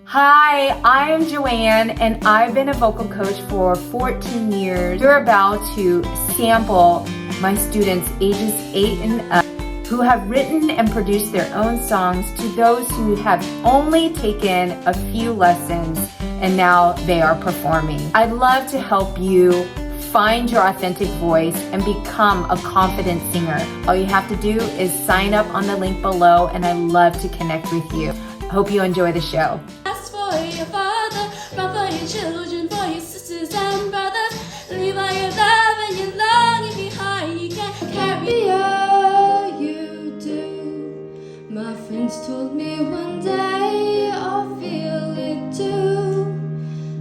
Hi, I'm Joann and I've been a vocal coach for 14 years. You're about to sample my students ages 8 and up who have written and produced their own songs to those who have only taken a few lessons and now they are performing. I'd love to help you find your authentic voice and become a confident singer. All you have to do is sign up on the link below and I'd love to connect with you. Hope you enjoy the show. Ask for your father, run for your children, for your sisters and brothers. Leave all your love and your longing behind. You can't carry all you do. My friends told me one day I'll feel it too.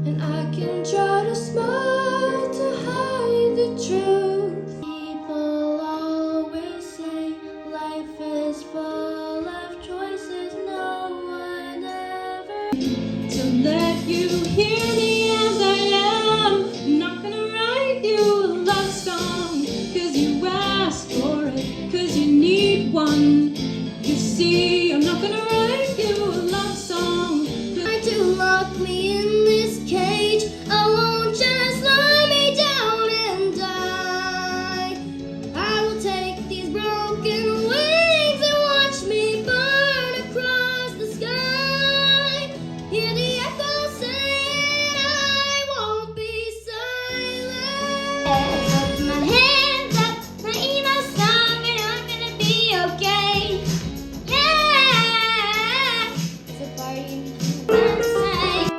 And I can try to smile to hide the truth. People always say life is full of choices no one ever. To let you hear me as I am. I'm not gonna write you a love song, cause you asked for it, cause you need one. You see, I'm not gonna write you a love song. Try to lock me in this cage. I won't just lie me down and die. I will take these broken wings and watch me burn across the sky. Hear the echo saying I won't be silent. Put my hands up, play my song, and I'm gonna be okay. Yeah, it's a party. Let's say.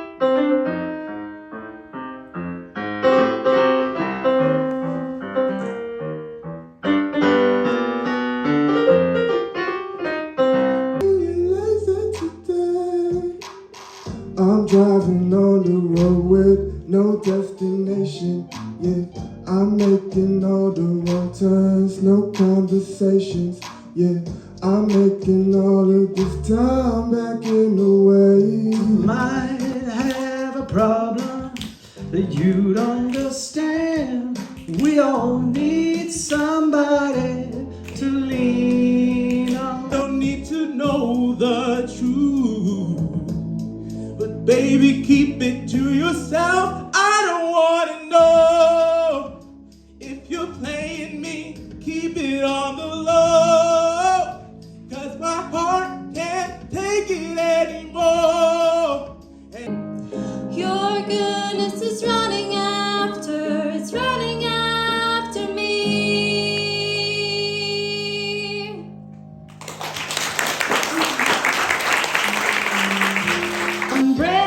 I'm driving on the road with no destination. Yeah, I'm making all the wrong turns, no conversations. Yeah, I'm making all of this time back in the way. Might have a problem that you don't understand. We all need somebody to lean on. Don't need to know the truth, but baby, keep it to yourself. I don't wanna know if you're playing me. Keep it on the low, cause my heart can't take it anymore. Your goodness is running after, it's running after me. I'm brave.